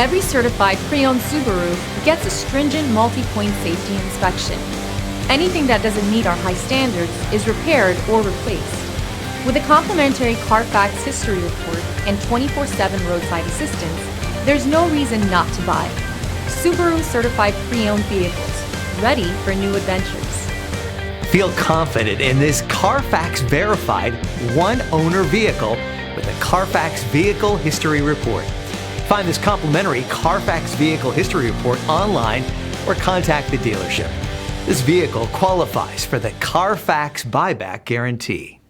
Every certified pre-owned Subaru gets a stringent multi-point safety inspection. Anything that doesn't meet our high standards is repaired or replaced. With a complimentary Carfax history report and 24/7 roadside assistance, there's no reason not to buy. Subaru certified pre-owned vehicles, ready for new adventures. Feel confident in this Carfax verified one-owner vehicle with a Carfax Vehicle History Report. Find this complimentary Carfax Vehicle History Report online or contact the dealership. This vehicle qualifies for the Carfax Buyback Guarantee.